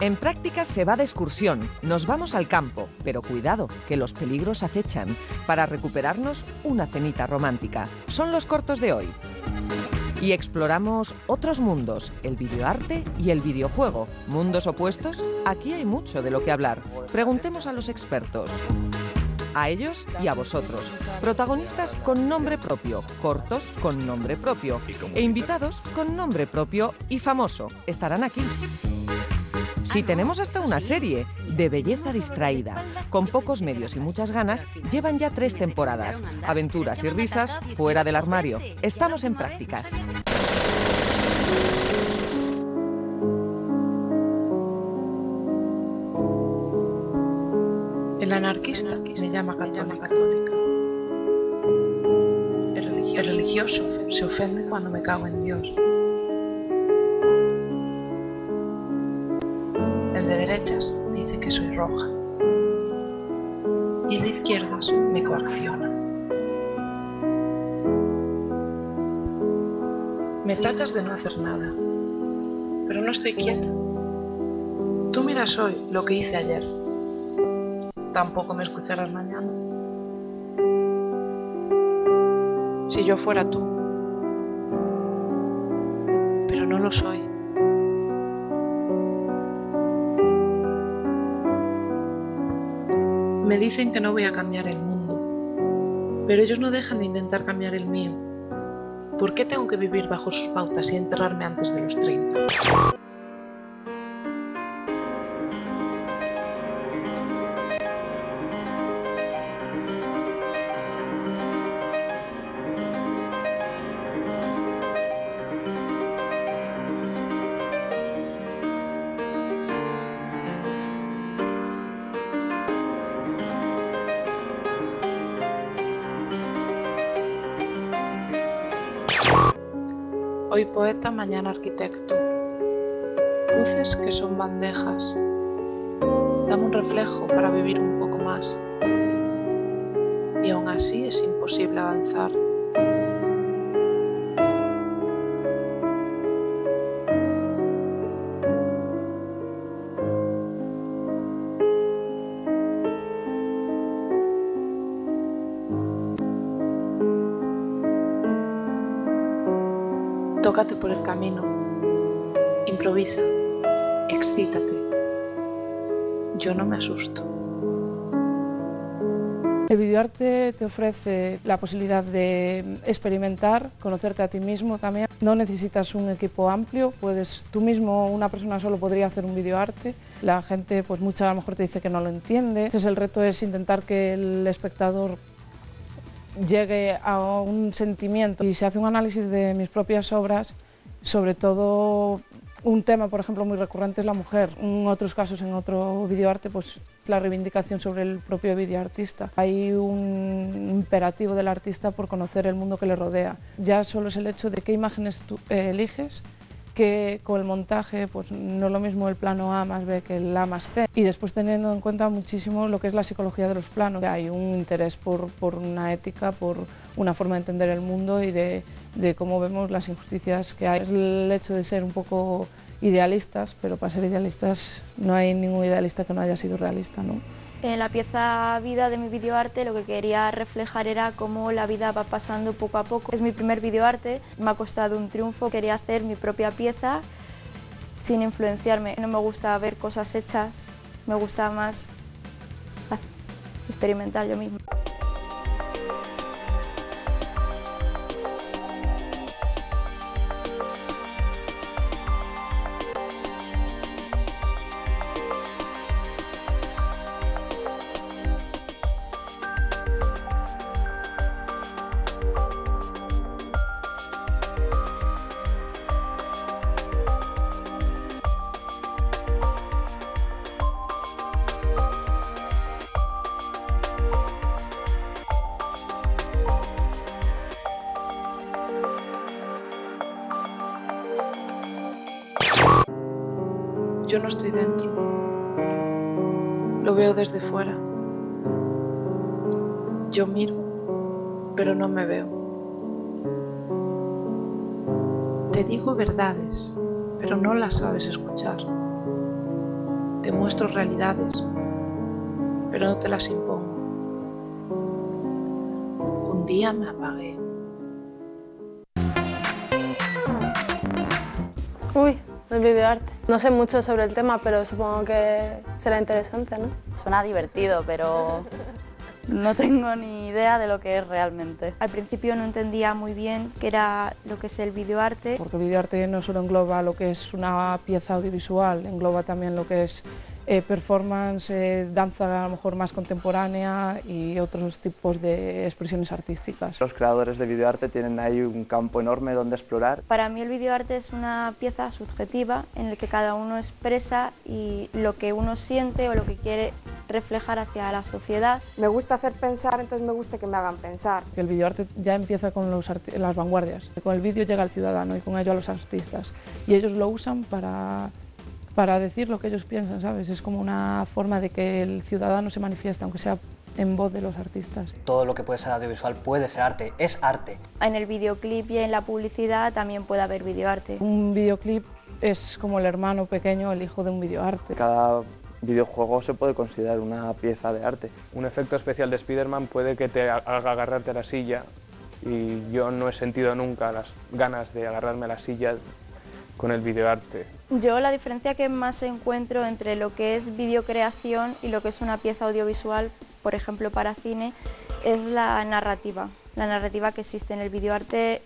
En Prácticas se va de excursión, nos vamos al campo, pero cuidado, que los peligros acechan, para recuperarnos una cenita romántica. Son los cortos de hoy. Y exploramos otros mundos, el videoarte y el videojuego. ¿Mundos opuestos? Aquí hay mucho de lo que hablar. Preguntemos a los expertos. A ellos y a vosotros. Protagonistas con nombre propio, cortos con nombre propio e invitados con nombre propio y famoso. Estarán aquí. Si tenemos hasta una serie de belleza distraída, con pocos medios y muchas ganas, llevan ya 3 temporadas. Aventuras y risas fuera del armario. Estamos en Prácticas. El anarquista me llama católica. El religioso se ofende cuando me cago en Dios. El de derechas dice que soy roja. Y el de izquierdas me coacciona. Me tachas de no hacer nada, pero no estoy quieta. Tú miras hoy lo que hice ayer. Tampoco me escucharás mañana. Si yo fuera tú, pero no lo soy. Me dicen que no voy a cambiar el mundo, pero ellos no dejan de intentar cambiar el mío. ¿Por qué tengo que vivir bajo sus pautas y enterrarme antes de los 30? Hoy poeta, mañana arquitecto. Luces que son bandejas. Dame un reflejo para vivir un poco más. Y aún así es imposible avanzar. Tócate por el camino, improvisa, excítate. Yo no me asusto. El videoarte te ofrece la posibilidad de experimentar, conocerte a ti mismo también. No necesitas un equipo amplio, tú mismo, una persona solo podría hacer un videoarte. La gente, pues mucha a lo mejor te dice que no lo entiende. Entonces el reto es intentar que el espectador llegue a un sentimiento. Y se hace un análisis de mis propias obras, sobre todo un tema, por ejemplo, muy recurrente es la mujer. En otros casos, en otro videoarte, pues la reivindicación sobre el propio videoartista. Hay un imperativo del artista por conocer el mundo que le rodea. Ya solo es el hecho de qué imágenes tú eliges, que con el montaje pues no es lo mismo el plano A más B que el A más C. Y después teniendo en cuenta muchísimo lo que es la psicología de los planos. Hay un interés por una ética, por una forma de entender el mundo y de cómo vemos las injusticias que hay. Es el hecho de ser un poco idealistas, pero para ser idealistas no hay ningún idealista que no haya sido realista, ¿no? En la pieza Vida de mi videoarte lo que quería reflejar era cómo la vida va pasando poco a poco. Es mi primer videoarte, me ha costado un triunfo, quería hacer mi propia pieza sin influenciarme. No me gusta ver cosas hechas, me gusta más experimentar yo misma. Yo no estoy dentro. Lo veo desde fuera. Yo miro, pero no me veo. Te digo verdades, pero no las sabes escuchar. Te muestro realidades, pero no te las impongo. Un día me apagué. Uy, el videoarte. No sé mucho sobre el tema, pero supongo que será interesante, ¿no? Suena divertido, pero no tengo ni idea de lo que es realmente. Al principio no entendía muy bien qué era lo que es el videoarte. Porque el videoarte no solo engloba lo que es una pieza audiovisual, engloba también lo que es performance, danza a lo mejor más contemporánea y otros tipos de expresiones artísticas. Los creadores de videoarte tienen ahí un campo enorme donde explorar. Para mí el videoarte es una pieza subjetiva en la que cada uno expresa y lo que uno siente o lo que quiere reflejar hacia la sociedad. Me gusta hacer pensar, entonces me gusta que me hagan pensar. El videoarte ya empieza con las vanguardias. Con el vídeo llega al ciudadano y con ello a los artistas. Y ellos lo usan para decir lo que ellos piensan, ¿sabes? Es como una forma de que el ciudadano se manifieste, aunque sea en voz de los artistas. Todo lo que puede ser audiovisual puede ser arte, es arte. En el videoclip y en la publicidad también puede haber videoarte. Un videoclip es como el hermano pequeño, el hijo de un videoarte. Cada videojuego se puede considerar una pieza de arte. Un efecto especial de Spider-Man puede que te haga agarrarte a la silla y yo no he sentido nunca las ganas de agarrarme a la silla con el videoarte. Yo la diferencia que más encuentro entre lo que es videocreación y lo que es una pieza audiovisual, por ejemplo para cine, es la narrativa. La narrativa que existe en el videoarte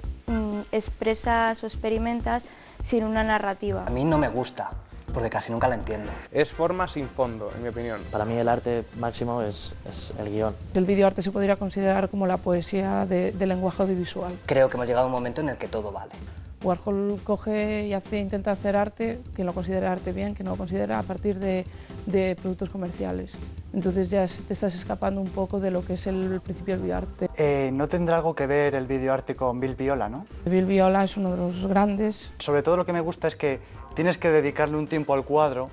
expresas o experimentas sin una narrativa. A mí no me gusta, porque casi nunca la entiendo. Es forma sin fondo, en mi opinión. Para mí el arte máximo es el guión. El videoarte se podría considerar como la poesía del lenguaje audiovisual. Creo que hemos llegado a un momento en el que todo vale. Warhol coge y intenta hacer arte, quien lo considera arte bien, quien no lo considera a partir de productos comerciales. Entonces ya te estás escapando un poco de lo que es el principio del videoarte. ¿No tendrá algo que ver el videoarte con Bill Viola, no? Bill Viola es uno de los grandes. Sobre todo lo que me gusta es que tienes que dedicarle un tiempo al cuadro,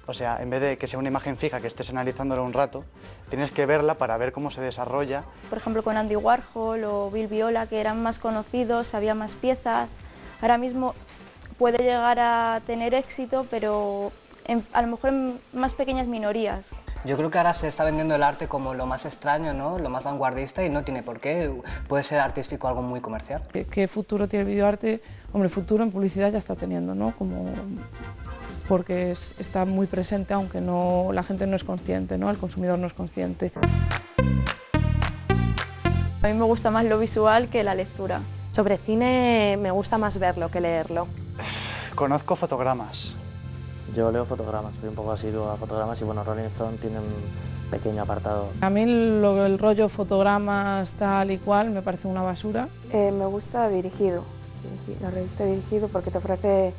o sea, en vez de que sea una imagen fija, que estés analizándola un rato, tienes que verla para ver cómo se desarrolla. Por ejemplo, con Andy Warhol o Bill Viola, que eran más conocidos, había más piezas. Ahora mismo puede llegar a tener éxito, pero a lo mejor en más pequeñas minorías. Yo creo que ahora se está vendiendo el arte como lo más extraño, ¿no? Lo más vanguardista y no tiene por qué. Puede ser artístico algo muy comercial. ¿Qué futuro tiene el videoarte? Hombre, futuro en publicidad ya está teniendo, ¿no? Porque está muy presente, aunque la gente no es consciente, ¿no? El consumidor no es consciente. A mí me gusta más lo visual que la lectura. Sobre cine me gusta más verlo que leerlo. Conozco fotogramas. Yo leo fotogramas, soy un poco asiduo a fotogramas y bueno, Rolling Stone tiene un pequeño apartado. A mí el rollo fotogramas tal y cual me parece una basura. Me gusta Dirigido, la revista Dirigido, porque te ofrece,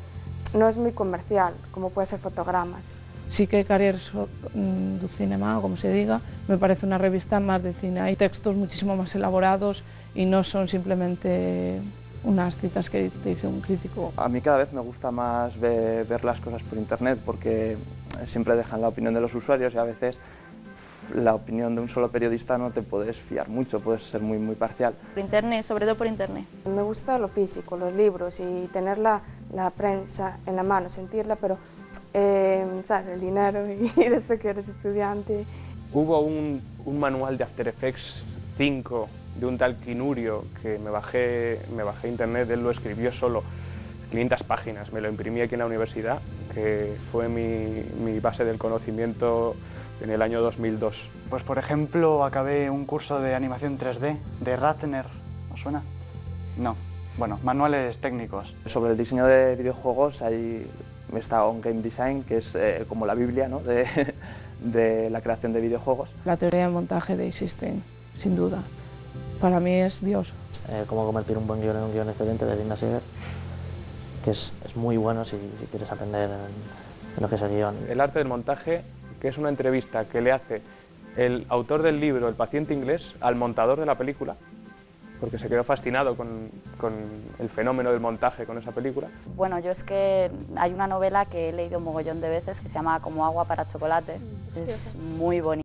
no es muy comercial, como puede ser Fotogramas. Sí que Carriers du Cinema, o como se diga, me parece una revista más de cine. Hay textos muchísimo más elaborados y no son simplemente unas citas que te dice un crítico. A mí cada vez me gusta más ver las cosas por internet porque siempre dejan la opinión de los usuarios y a veces la opinión de un solo periodista no te puedes fiar mucho, puedes ser muy parcial. Por internet, sobre todo por internet. Me gusta lo físico, los libros y tener la prensa en la mano, sentirla, pero sabes, el dinero y después que eres estudiante. Hubo un manual de After Effects 5 de un tal Quinurio que me bajé internet, él lo escribió solo, 500 páginas, me lo imprimí aquí en la universidad, que fue mi base del conocimiento en el año 2002. Pues por ejemplo acabé un curso de animación 3D de Ratner, ¿os suena? No, bueno, manuales técnicos. Sobre el diseño de videojuegos está On Game Design, que es como la Biblia, ¿no? de la creación de videojuegos. La teoría de montaje de Eisenstein, sin duda. Para mí es Dios. Cómo convertir un buen guión en un guión excelente de Linda Seger, que es muy bueno si quieres aprender en lo que es el guión. El arte del montaje, que es una entrevista que le hace el autor del libro El paciente inglés al montador de la película, porque se quedó fascinado con el fenómeno del montaje con esa película. Bueno, yo es que hay una novela que he leído un mogollón de veces que se llama Como agua para chocolate, es muy bonita.